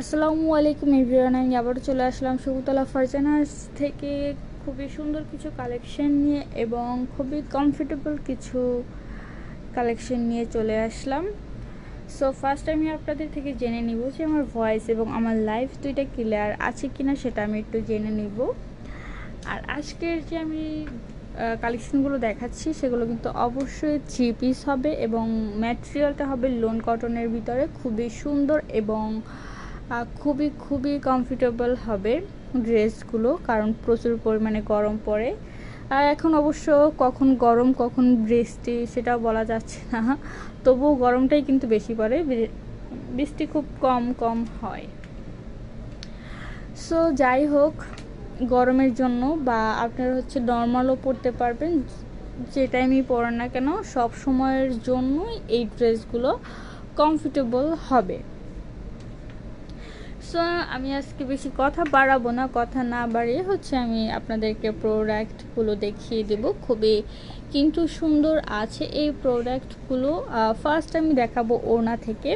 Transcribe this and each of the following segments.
আসসালামু আলাইকুম এভরিওয়ান, আমি আবার চলে আসলাম শুভতলা ফারজানাস থেকে খুবই সুন্দর কিছু কালেকশন নিয়ে এবং খুবই কমফোর্টেবল কিছু কালেকশন নিয়ে চলে আসলাম। সো ফার্স্ট আমি আপনাদের থেকে জেনে নিব যে আমার ভয়েস এবং আমার লাইভ দুইটা ক্লিয়ার আছে কিনা, সেটা আমি একটু জেনে নিব। আর আজকের যে আমি কালেকশনগুলো দেখাচ্ছি সেগুলো কিন্তু অবশ্যই 3 পিস হবে এবং ম্যাটেরিয়ালটা হবে লোন কটনের ভিতরে, খুবই সুন্দর এবং খুবই কমফোর্টেবল হবে ড্রেসগুলো, কারণ প্রচুর পরিমাণে গরম পড়ে। আর এখন অবশ্য কখন গরম কখন বৃষ্টি সেটাও বলা যাচ্ছে না, তবুও গরমটাই কিন্তু বেশি পড়ে, বৃষ্টি খুব কম হয়। সো যাই হোক, গরমের জন্য বা আপনারা হচ্ছে নর্মালও পরতে পারবেন, যে টাইমই পরেন না কেন সব সময়ের জন্যই এই ড্রেসগুলো কমফোর্টেবল হবে। সো আমি আজকে বেশি কথা বাড়াবো না, কথা না বাড়িয়ে হচ্ছে আমি আপনাদেরকে প্রোডাক্টগুলো দেখিয়ে দেব। খুবই কিন্তু সুন্দর আছে এই প্রোডাক্টগুলো। ফার্স্ট আমি দেখাবো ওড়না থেকে।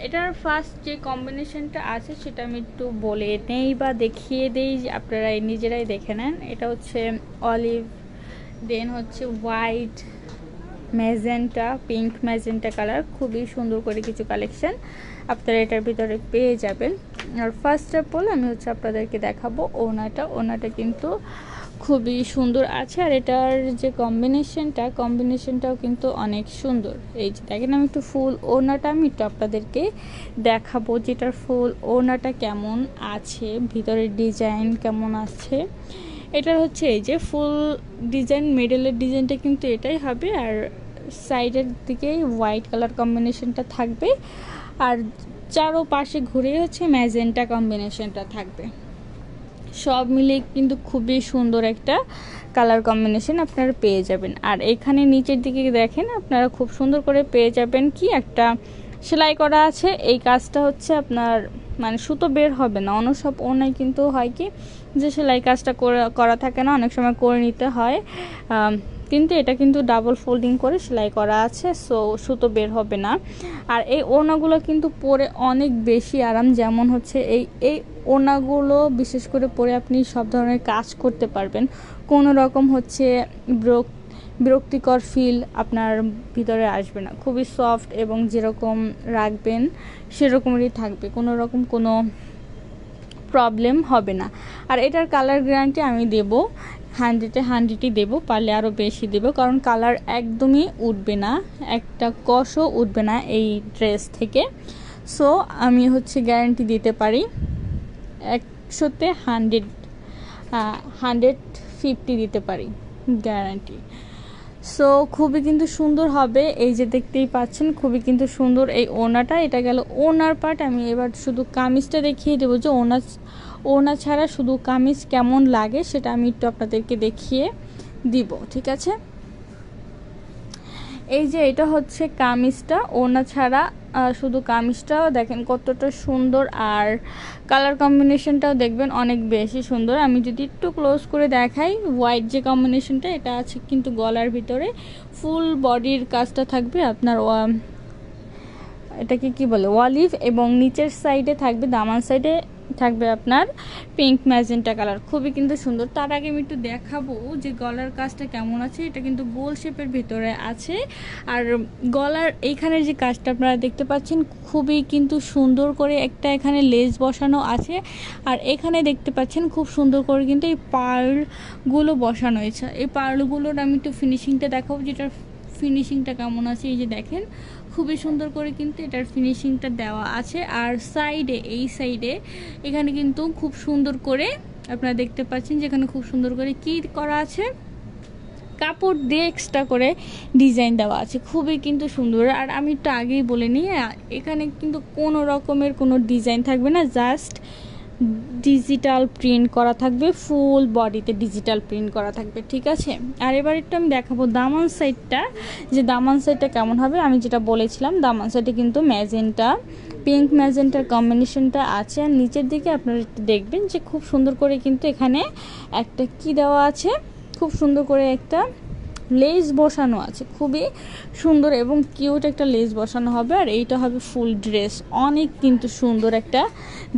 এটার ফার্স্ট যে কম্বিনেশনটা আছে সেটা আমি একটু বলে নেই বা দেখিয়ে দেই, আপনারা নিজেরাই দেখে নেন। এটা হচ্ছে অলিভ, দেন হচ্ছে white, magenta, pink magenta colour, খুবই সুন্দর করে কিছু কালেকশন আপনারা এটার ভিতরে পেয়ে যাবেন। আর ফার্স্ট অফ অল আমি হচ্ছে আপনাদেরকে দেখাবো ওড়নাটা কিন্তু খুবই সুন্দর আছে। আর এটার যে কম্বিনেশনটাও কিন্তু অনেক সুন্দর। এই যে দেখেন, আমি একটু ফুল ওড়নাটা আমি একটু আপনাদেরকে দেখাবো, যেটার ফুল ওড়নাটা কেমন আছে, ভিতরের ডিজাইন কেমন আছে। এটার হচ্ছে এই যে ফুল ডিজাইন, মিডলের ডিজাইনটা কিন্তু এটাই হবে, আর সাইডের দিকে হোয়াইট কালার কম্বিনেশনটা থাকবে, আর চারোপাশে ঘুরে হচ্ছে ম্যাজেন্টা কম্বিনেশনটা থাকবে। সব মিলে কিন্তু খুবই সুন্দর একটা কালার কম্বিনেশন আপনারা পেয়ে যাবেন। আর এখানে নিচের দিকে দেখেন, আপনারা খুব সুন্দর করে পেয়ে যাবেন কি একটা সেলাই করা আছে। এই কাজটা হচ্ছে আপনার মানে সুতো বের হবে না, অন্য সব ওড়নায় কিন্তু হয় কি যে সেলাই কাজটা করা থাকে না, অনেক সময় করে নিতে হয়, কিন্তু এটা কিন্তু ডাবল ফোল্ডিং করে সেলাই করা আছে, সো সুতো বের হবে না। আর এই ওড়নাগুলো কিন্তু পরে অনেক বেশি আরাম, যেমন হচ্ছে এই ওড়নাগুলো বিশেষ করে পরে আপনি সব ধরনের কাজ করতে পারবেন, কোনো রকম হচ্ছে বিরক্তিকর ফিল আপনার ভিতরে আসবে না, খুবই সফট এবং যেরকম রাখবেন সেরকমই থাকবে, কোনো রকম কোনো প্রবলেম হবে না। আর এটার কালার গ্যারান্টি আমি দেব 100-100ই দেবো, পারলে আরও বেশি দেবো, কারণ কালার একদমই উঠবে না, একটা কষও উঠবে না এই ড্রেস থেকে। সো আমি হচ্ছে গ্যারান্টি দিতে পারি 100-তে 150 দিতে পারি গ্যারান্টি। সো খুবই কিন্তু সুন্দর হবে, এই যে দেখতেই পাচ্ছেন খুবই কিন্তু সুন্দর এই ওড়নাটা। এটা গেল ওড়নার পার্ট। আমি এবার শুধু কামিজটা দেখিয়ে দেবো যে ওড়না ছাড়া শুধু কামিজ কেমন লাগে সেটা আমি একটু আপনাদেরকে দেখিয়ে দিব, ঠিক আছে। এই যে এটা হচ্ছে কামিজটা, ওড়না ছাড়া শুধু কামিজটাও দেখেন কতটা সুন্দর, আর কালার কম্বিনেশনটাও দেখবেন অনেক বেশি সুন্দর। আমি যদি একটু ক্লোজ করে দেখাই, হোয়াইট যে কম্বিনেশনটা এটা আছে কিন্তু গলার ভিতরে ফুল বডির কাজটা থাকবে আপনার এটাকে কি বলে অলিভ, এবং নিচের সাইডে থাকবে দামান সাইডে থাকবে আপনার পিঙ্ক ম্যাজেন্টা কালার, খুবই কিন্তু সুন্দর। তার আগে আমি একটু দেখাবো যে গলার কাজটা কেমন আছে। এটা কিন্তু গোল শেপের ভিতরে আছে, আর গলার এইখানের যে কাজটা আপনারা দেখতে পাচ্ছেন খুবই কিন্তু সুন্দর করে একটা এখানে লেস বসানো আছে, আর এখানে দেখতে পাচ্ছেন খুব সুন্দর করে কিন্তু এই পার্লগুলো বসানো হয়েছে। এই পার্লগুলোর আমি একটু ফিনিশিংটা দেখাবো, যেটার ফিনিশিংটা কেমন আছে। এই যে দেখেন খুবই সুন্দর করে কিন্তু এটার ফিনিশিংটা দেওয়া আছে, আর সাইডে এই সাইডে এখানে কিন্তু খুব সুন্দর করে আপনারা দেখতে পাচ্ছেন যেখানে খুব সুন্দর করে কি করা আছে, কাপড় দিয়ে এক্সট্রা করে ডিজাইন দেওয়া আছে, খুবই কিন্তু সুন্দর। আর আমি একটু আগেই বলে নিই, এখানে কিন্তু কোনো রকমের কোনো ডিজাইন থাকবে না, জাস্ট ডিজিটাল প্রিন্ট করা থাকবে, ফুল বডিতে ডিজিটাল প্রিন্ট করা থাকবে, ঠিক আছে। আর এবার একটু আমি দেখাবো দামান সাইডটা, যে দামান সাইডটা কেমন হবে। আমি যেটা বলেছিলাম দামান সাইডে কিন্তু ম্যাজেন্টা, পিঙ্ক ম্যাজেন্টার কম্বিনেশনটা আছে। আর নিচের দিকে আপনারা একটু দেখবেন যে খুব সুন্দর করে কিন্তু এখানে একটা কি দেওয়া আছে, খুব সুন্দর করে একটা লেস বসানো আছে, খুবই সুন্দর এবং কিউট একটা লেস বসানো হবে। আর এইটা হবে ফুল ড্রেস, অনেক কিন্তু সুন্দর একটা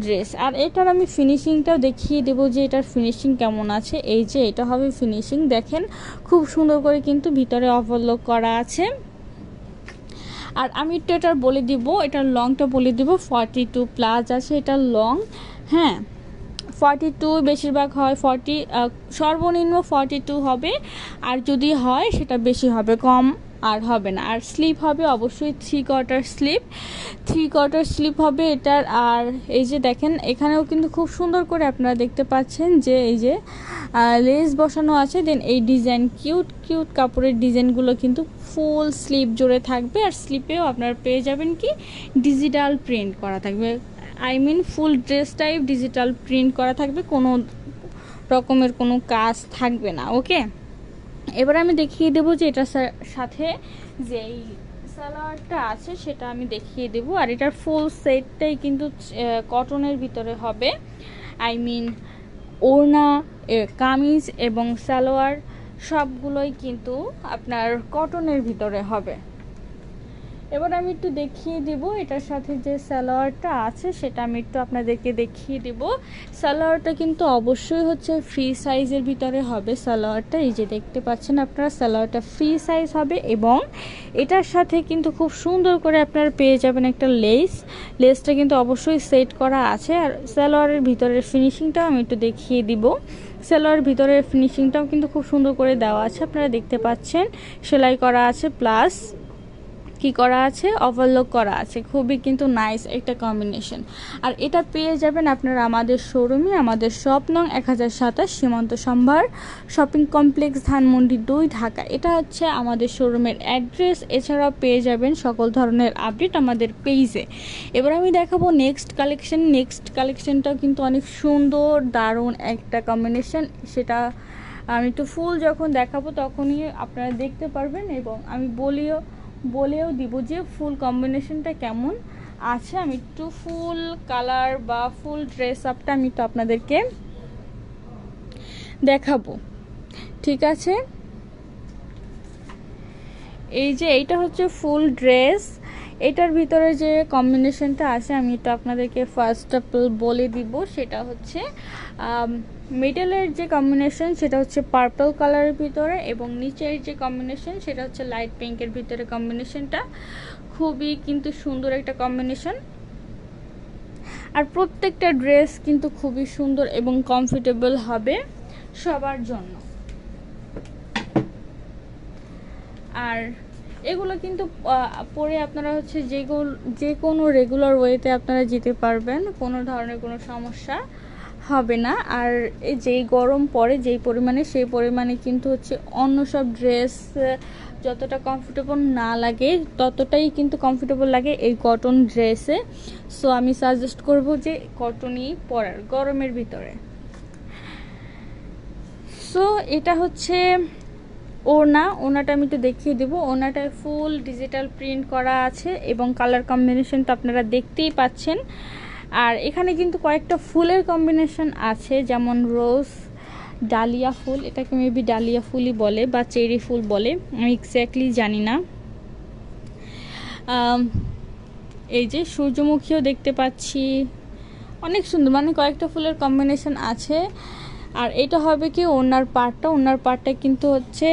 ড্রেস। আর এটার আমি ফিনিশিংটাও দেখিয়ে দেবো যে এটার ফিনিশিং কেমন আছে। এই যে এটা হবে ফিনিশিং, দেখেন খুব সুন্দর করে কিন্তু ভিতরে ওভারলক করা আছে। আর আমি একটু এটার বলে দিব, এটার লংটা বলে দিব, 42+ আছে এটার লং। হ্যাঁ, 42 বেশিরভাগ হয়, 40 সর্বনিম্ন 42 হবে। আর যদি হয় সেটা বেশি হবে, কম আর হবে না। আর স্লিপ হবে অবশ্যই 3/4 স্লিপ, 3/4 স্লিপ হবে এটার। আর এই যে দেখেন এখানেও কিন্তু খুব সুন্দর করে আপনারা দেখতে পাচ্ছেন যে এই যে লেস বসানো আছে। দেন এই ডিজাইন কিউট কিউট কাপড়ের ডিজাইনগুলো কিন্তু ফুল স্লিপ জুড়ে থাকবে। আর স্লিপেও আপনারা পেয়ে যাবেন কি ডিজিটাল প্রিন্ট করা থাকবে, I mean full dress type digital print করা থাকবে, কোনো রকমের কোনো কাজ থাকবে না। ওকে, এবার আমি দেখিয়ে দেবো যে এটার সাথে যে এই সালোয়ারটা আছে সেটা আমি দেখিয়ে দেবো। আর এটার ফুল সেটটাই কিন্তু কটনের ভিতরে হবে, আই মিন ওড়না, কামিজ এবং সালোয়ার সবগুলোই কিন্তু আপনার কটনের ভিতরে হবে। এবার আমি একটু দেখিয়ে দিব এটার সাথে যে সালোয়ারটা আছে সেটা আমি একটু আপনাদেরকে দেখিয়ে দিব। সালোয়ারটা কিন্তু অবশ্যই হচ্ছে ফ্রি সাইজের ভিতরে হবে সালোয়ারটা। এই যে দেখতে পাচ্ছেন আপনারা, সালোয়ারটা ফ্রি সাইজ হবে এবং এটার সাথে কিন্তু খুব সুন্দর করে আপনারা পেয়ে যাবেন একটা লেসটা কিন্তু অবশ্যই সেট করা আছে। আর সালোয়ারের ভিতরের ফিনিশিংটাও আমি একটু দেখিয়ে দিব। সালোয়ারের ভিতরের ফিনিশিংটাও কিন্তু খুব সুন্দর করে দেওয়া আছে, আপনারা দেখতে পাচ্ছেন সেলাই করা আছে, প্লাস কি করা আছে, ওভারলক করা আছে, খুবই কিন্তু নাইস একটা কম্বিনেশন। আর এটা পেয়ে যাবেন আপনারা আমাদের শোরুমে, আমাদের শপ নং 1027 সীমান্ত সম্ভার শপিং কমপ্লেক্স, ধানমন্ডি 2, ঢাকা। এটা হচ্ছে আমাদের শোরুমের অ্যাড্রেস। এছাড়াও পেয়ে যাবেন সকল ধরনের আপডেট আমাদের পেজে। এবার আমি দেখাবো নেক্সট কালেকশনটাও কিন্তু অনেক সুন্দর দারুণ একটা কম্বিনেশন। সেটা আমি একটু ফুল যখন দেখাবো তখনই আপনারা দেখতে পারবেন এবং আমি বলেও দিব যে ফুল কম্বিনেশনটা কেমন আছে। আমি একটু ফুল কালার বা ফুল ড্রেস আপটা আমি তো আপনাদেরকে দেখাবো, ঠিক আছে। এই যে এইটা হচ্ছে ফুল ড্রেস, এটার ভিতরে যে কম্বিনেশনটা আছে আমি তো আপনাদেরকে ফার্স্ট অফ অল বলে দিব। সেটা হচ্ছে মিডলের যে কম্বিনেশন সেটা হচ্ছে পার্পল কালারের ভিতরে এবং নিচের যে কম্বিনেশন সেটা হচ্ছে লাইট পিঙ্কের ভিতরে। কম্বিনেশনটা খুবই কিন্তু সুন্দর একটা কম্বিনেশন। আর প্রত্যেকটা ড্রেস কিন্তু খুবই সুন্দর এবং কমফোর্টেবল হবে সবার জন্য। আর এগুলো কিন্তু পরে আপনারা হচ্ছে যে কোনো রেগুলার ওয়েতে আপনারা যেতে পারবেন, কোনো ধরনের কোনো সমস্যা হবে না। আর যেই গরম পড়ে যেই পরিমাণে, সেই পরিমাণে কিন্তু হচ্ছে অন্য সব ড্রেস যতটা কমফোর্টেবল না লাগে ততটাই কিন্তু কমফোর্টেবল লাগে এই কটন ড্রেসে। সো আমি সাজেস্ট করব যে কটনই পরার গরমের ভিতরে। সো এটা হচ্ছে ওড়নাটা আমি একটু দেখিয়ে দেবো। ওড়নাটায় ফুল ডিজিটাল প্রিন্ট করা আছে এবং কালার কম্বিনেশন তো আপনারা দেখতেই পাচ্ছেন। আর এখানে কিন্তু কয়েকটা ফুলের কম্বিনেশন আছে, যেমন রোজ, ডালিয়া ফুল, এটাকে মেবি ডালিয়া ফুলই বলে বা চেরি ফুল বলে, আমি এক্স্যাক্টলি জানি না। এই যে সূর্যমুখীও দেখতে পাচ্ছি, অনেক সুন্দর, মানে কয়েকটা ফুলের কম্বিনেশন আছে। আর এটা হবে কি ওড়নার পার্টটা কিন্তু হচ্ছে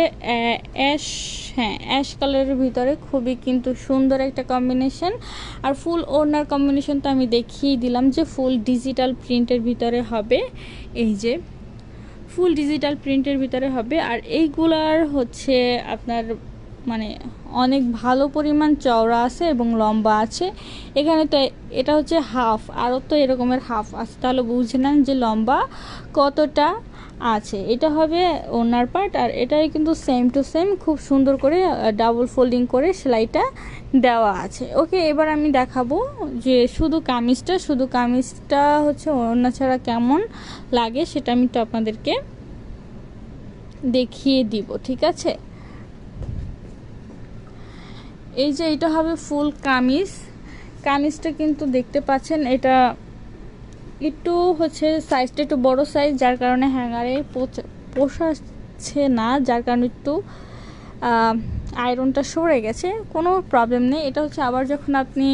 অ্যাশ কালারের ভিতরে, খুবই কিন্তু সুন্দর একটা কম্বিনেশন। আর ফুল ওড়নার কম্বিনেশন তো আমি দেখিয়ে দিলাম যে ফুল ডিজিটাল প্রিন্টের ভিতরে হবে। এই যে ফুল ডিজিটাল প্রিন্টের ভিতরে হবে। আর এইগুলার হচ্ছে আপনার মানে অনেক ভালো পরিমাণ চওড়া আছে এবং লম্বা আছে। এখানে তো এটা হচ্ছে হাফ, আরও তো এরকমের হাফ আছে, তাহলে বুঝে নেন যে লম্বা কতটা আছে। এটা হবে ওনার পার্ট, আর এটাই কিন্তু সেম টু সেম খুব সুন্দর করে ডাবল ফোল্ডিং করে সেলাইটা দেওয়া আছে। ওকে, এবার আমি দেখাবো যে শুধু কামিজটা হচ্ছে ওড়না ছাড়া কেমন লাগে সেটা আমি তো আপনাদেরকে দেখিয়ে দিব, ঠিক আছে। এই যে এটা হবে ফুল কামিজটা কিন্তু দেখতে পাচ্ছেন, এটা একটু হচ্ছে সাইজটা একটু বড় সাইজ, যার কারণে হ্যাঙ্গারে পোষাচ্ছে না, যার কারণে একটু আয়রনটা সরে গেছে, কোনো প্রবলেম নেই। এটা হচ্ছে আবার যখন আপনি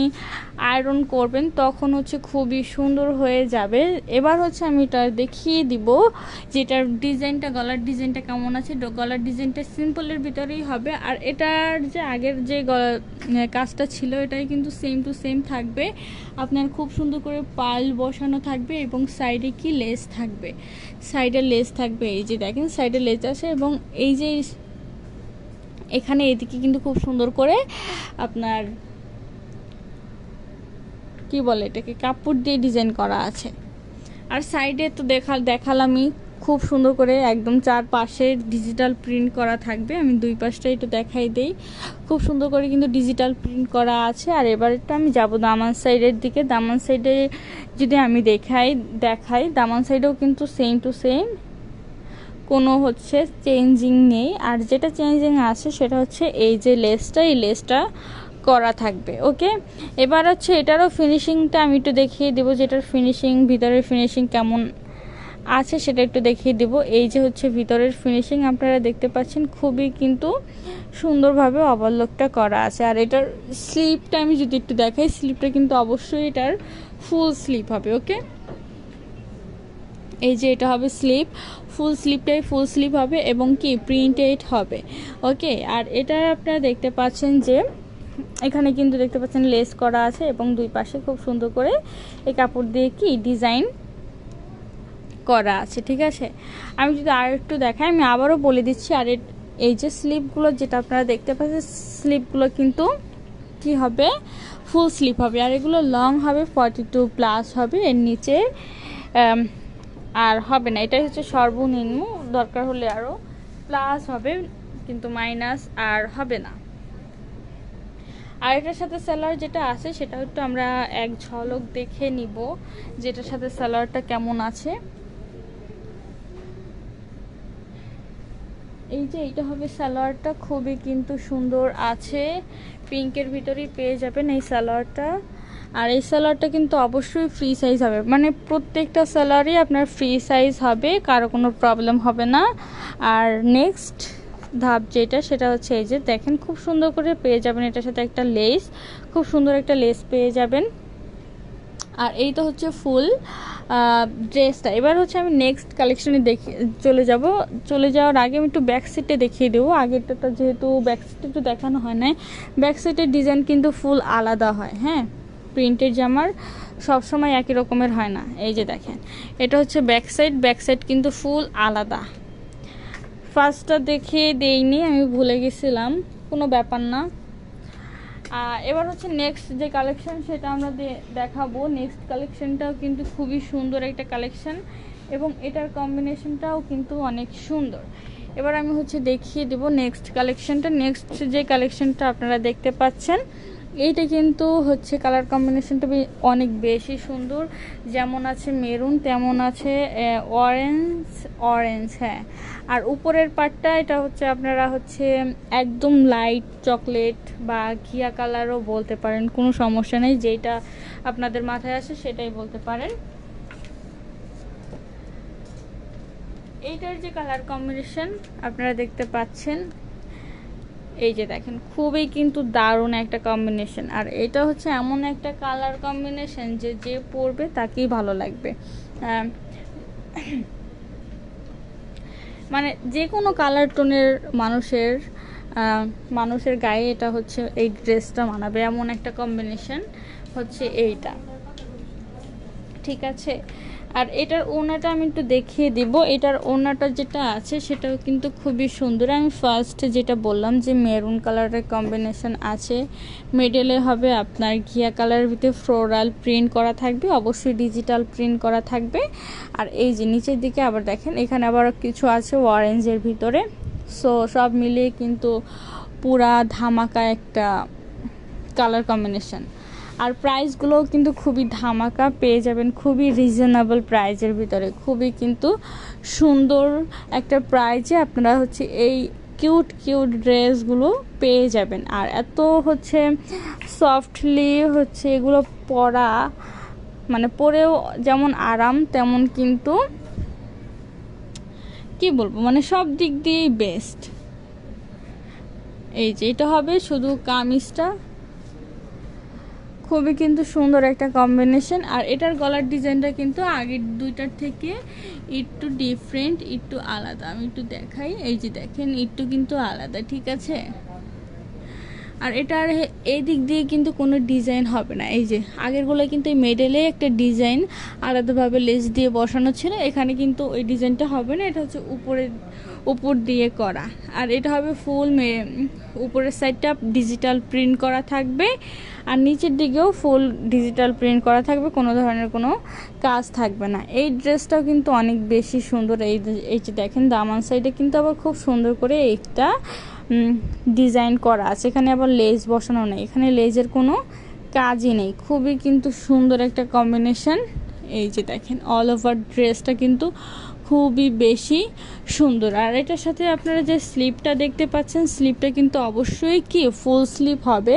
আয়রন করবেন তখন হচ্ছে খুবই সুন্দর হয়ে যাবে। এবার হচ্ছে আমি এটা দেখিয়ে দিব যেটার ডিজাইনটা, গলার ডিজাইনটা কেমন আছে। গলার ডিজাইনটা সিম্পলের ভিতরেই হবে, আর এটার যে আগের যে কাজটা ছিল এটাই কিন্তু সেম টু সেম থাকবে। আপনার খুব সুন্দর করে পাল বসানো থাকবে এবং সাইডে কি লেস থাকবে, সাইডে লেস থাকবে। এই যে দেখেন সাইডে লেস আছে, এবং এই যে এখানে এদিকে কিন্তু খুব সুন্দর করে আপনার কি বলে এটাকে কাপড় দিয়ে ডিজাইন করা আছে। আর সাইডে তো দেখালামই খুব সুন্দর করে একদম চারপাশে ডিজিটাল প্রিন্ট করা থাকবে। আমি দুই পাশটা একটু দেখাই দেই, খুব সুন্দর করে কিন্তু ডিজিটাল প্রিন্ট করা আছে। আর এবার একটু আমি যাব দামান সাইডের দিকে। দামান সাইডে যদি আমি দেখাই দামান সাইডেও কিন্তু সেম টু সেম, কোনো হচ্ছে চেঞ্জিং নেই। আর যেটা চেঞ্জিং আছে সেটা হচ্ছে এই যে এই লেসটা করা থাকবে। ওকে, এবার হচ্ছে এটারও ফিনিশিংটা আমি একটু দেখিয়ে দেবো, যেটার ফিনিশিং, ভিতরের ফিনিশিং কেমন আছে সেটা একটু দেখিয়ে দেবো। এই যে হচ্ছে ভিতরের ফিনিশিং আপনারা দেখতে পাচ্ছেন, খুবই কিন্তু সুন্দরভাবে ওভারলকটা করা আছে। আর এটার স্লিপটা আমি যদি একটু দেখাই, স্লিপটা কিন্তু অবশ্যই এটার ফুল স্লিপ হবে। ওকে, এই যে এটা হবে স্লিপ, ফুল স্লিপ হবে এবং কি প্রিন্টেড হবে। ওকে, আর এটা আপনারা দেখতে পাচ্ছেন যে এখানে কিন্তু দেখতে পাচ্ছেন লেস করা আছে, এবং দুই পাশে খুব সুন্দর করে এই কাপড় দিয়ে কি ডিজাইন করা আছে, ঠিক আছে। আমি যদি আর একটু দেখাই, আমি আবারও বলে দিচ্ছি। আর এই যে স্লিপগুলো যেটা আপনারা দেখতে পাচ্ছেন, স্লিপগুলো কিন্তু কি হবে, ফুল স্লিপ হবে। আর এগুলো লং হবে 42+ হবে, এর নিচে আর হবে না। এটাই হচ্ছে সর্বনিম্ন, দরকার হলে আরও প্লাস হবে, কিন্তু মাইনাস আর হবে না। আর এটার সাথে সালোয়ার যেটা আছে সেটা একটু আমরা এক ঝলক দেখে নিব, যেটার সাথে সালোয়ারটা কেমন আছে। এই যে এটা হবে সালোয়ারটা, খুবই কিন্তু সুন্দর আছে, পিঙ্কের ভিতরেই পেয়ে যাবেন এই সালোয়ারটা। আর এই সালোয়ারটা কিন্তু অবশ্যই ফ্রি সাইজ হবে, মানে প্রত্যেকটা সালোয়ারই আপনার ফ্রি সাইজ হবে, কারো কোনো প্রবলেম হবে না। আর নেক্সট ধাপ যেটা সেটা হচ্ছে এই যে দেখেন খুব সুন্দর করে পেয়ে যাবেন এটার সাথে একটা লেস, খুব সুন্দর একটা লেস পেয়ে যাবেন। আর এই তো হচ্ছে ফুল ড্রেসটা। এবার হচ্ছে আমি নেক্সট কালেকশনে চলে যাওয়ার আগে আমি একটু ব্যাক সাইডে দেখিয়ে দেবো। আগেরটা যেহেতু ব্যাক সাইডে একটু দেখানো হয় নাই, ব্যাক সাইডের ডিজাইন কিন্তু ফুল আলাদা হয়। হ্যাঁ, প্রিন্টের জামার সবসময় একই রকমের হয় না। এই যে দেখেন এটা হচ্ছে ব্যাক সাইড কিন্তু ফুল আলাদা। ফার্স্টটা দেখিয়ে দেইনি, আমি ভুলে গেছিলাম, কোনো ব্যাপার না। এবার হচ্ছে নেক্সট যে কালেকশন সেটা আমরা দেখাবো। নেক্সট কালেকশনটাও কিন্তু খুবই সুন্দর একটা কালেকশন, এবং এটার কম্বিনেশনটাও কিন্তু অনেক সুন্দর। এবার আমি হচ্ছে দেখিয়ে দেবো নেক্সট কালেকশনটা। নেক্সট যে কালেকশনটা আপনারা দেখতে পাচ্ছেন, এইটা কিন্তু হচ্ছে কালার কম্বিনেশনটা অনেক বেশি সুন্দর, যেমন আছে মেরুন তেমন আছে অরেঞ্জ। হ্যাঁ, আর উপরের পার্টটা এটা হচ্ছে আপনারা হচ্ছে একদম লাইট চকলেট বা ঘিয়া কালারও বলতে পারেন, কোনো সমস্যা নেই, যেটা আপনাদের মাথায় আসে সেটাই বলতে পারেন। এইটার যে কালার কম্বিনেশন আপনারা দেখতে পাচ্ছেন, এই যে দেখেন খুবই কিন্তু দারুণ একটা কম্বিনেশন। আর এটা হচ্ছে এমন একটা কালার কম্বিনেশন যে পরবে তাকেই ভালো লাগবে, মানে যে কোনো কালার টোনের মানুষের গায়ে এটা হচ্ছে এই ড্রেসটা মানাবে, এমন একটা কম্বিনেশন হচ্ছে এইটা, ঠিক আছে। আর এটার ওড়নাটা আমি একটু দেখিয়ে দিব। এটার ওড়নাটা যেটা আছে সেটাও কিন্তু খুবই সুন্দর। আমি ফার্স্ট যেটা বললাম যে মেরুন কালারের কম্বিনেশন আছে, মিডলে হবে আপনার ঘিয়া কালারের ভিতরে ফ্লোরাল প্রিন্ট করা থাকবে, অবশ্যই ডিজিটাল প্রিন্ট করা থাকবে। আর এই যে নিচের দিকে আবার দেখেন এখানে আবার কিছু আছে অরেঞ্জের ভিতরে। সো সব মিলিয়ে কিন্তু পুরা ধামাকা একটা কালার কম্বিনেশন। আর প্রাইসগুলোও কিন্তু খুবই ধামাকা, পেয়ে যাবেন খুবই রিজনেবল প্রাইজের ভিতরে, খুবই কিন্তু সুন্দর একটা প্রাইজে আপনারা হচ্ছে এই কিউট কিউট ড্রেসগুলো পেয়ে যাবেন। আর এত হচ্ছে সফটলি হচ্ছে এগুলো পরা, মানে পরেও যেমন আরাম তেমন কিন্তু কি বলবো, মানে সব দিক দিয়েই বেস্ট। এই যে এটা হবে শুধু কামিজটা, খুবই কিন্তু সুন্দর একটা কম্বিনেশন। আর এটার গলার ডিজাইনটা কিন্তু আগের দুইটার থেকে একটু ডিফারেন্ট, একটু আলাদা। আমি একটু দেখাই, এই যে দেখেন একটু কিন্তু আলাদা, ঠিক আছে। আর এটার এই দিক দিয়ে কিন্তু কোনো ডিজাইন হবে না। এই যে আগেরগুলো কিন্তু এই মেডেলে একটা ডিজাইন আলাদাভাবে লেস দিয়ে বসানো ছিল, এখানে কিন্তু ওই ডিজাইনটা হবে না, এটা হচ্ছে উপর দিয়ে করা। আর এটা হবে ফুল উপরের সাইডটা ডিজিটাল প্রিন্ট করা থাকবে, আর নিচের দিকেও ফুল ডিজিটাল প্রিন্ট করা থাকবে, কোনো ধরনের কোনো কাজ থাকবে না। এই ড্রেসটাও কিন্তু অনেক বেশি সুন্দর। এই যে দেখেন দামান সাইডে কিন্তু আবার খুব সুন্দর করে একটা ডিজাইন করা আছে, এখানে আবার লেস বসানো নেই, এখানে লেজের কোনো কাজই নেই, খুবই কিন্তু সুন্দর একটা কম্বিনেশন। এই যে দেখেন অল ওভার ড্রেসটা কিন্তু খুবই বেশি সুন্দর। আর এটার সাথে আপনারা যে স্লিপটা দেখতে পাচ্ছেন, স্লিপটা কিন্তু অবশ্যই কি ফুল স্লিপ হবে,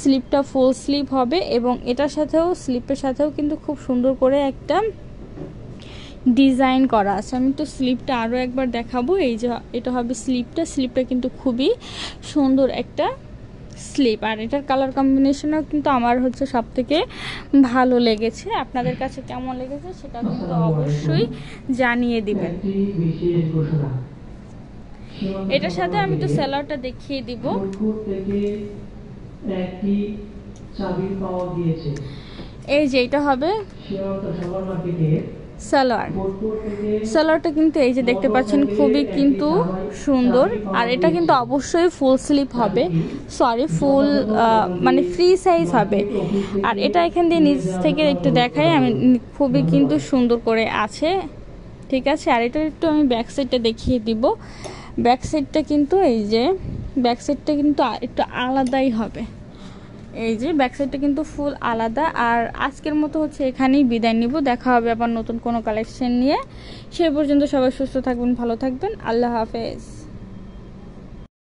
স্লিপটা ফুল স্লিপ হবে। এবং এটার সাথেও স্লিপের সাথেও কিন্তু খুব সুন্দর করে একটা ডিজাইন করা আছে। আমি তো স্লিপটা আরও একবার দেখাবো। এই যে এটা হবে স্লিপটা কিন্তু খুবই সুন্দর একটা স্লিপ। আর এটার কালার কম্বিনেশনও কিন্তু আমার হচ্ছে সব থেকে ভালো লেগেছে। আপনাদের কাছে কেমন লেগেছে সেটা কিন্তু অবশ্যই জানিয়ে দিবেন। এটার সাথে আমি তো সেলারটা দেখিয়ে দিব। এই যে এটা হবে সালোয়ারটা কিন্তু এই যে দেখতে পাচ্ছেন খুবই কিন্তু সুন্দর। আর এটা কিন্তু অবশ্যই ফুল স্লিভ হবে, সরি ফুল মানে ফ্রি সাইজ হবে। আর এটা এখান দিয়ে নিচ থেকে একটু দেখাই আমি, খুবই কিন্তু সুন্দর করে আছে, ঠিক আছে। আর এটা একটু আমি ব্যাক সাইডটা দেখিয়ে দিব। ব্যাক সাইডটা কিন্তু এই যে ব্যাক সাইডটা কিন্তু একটু আলাদাই হবে। এই যে ব্যাক সাইডটা কিন্তু ফুল আলাদা। আর আজকের মতো হচ্ছে এখানেই বিদায় নিব, দেখা হবে আবার নতুন কোনো কালেকশন নিয়ে। সেই পর্যন্ত সবাই সুস্থ থাকবেন, ভালো থাকবেন, আল্লাহ হাফেজ।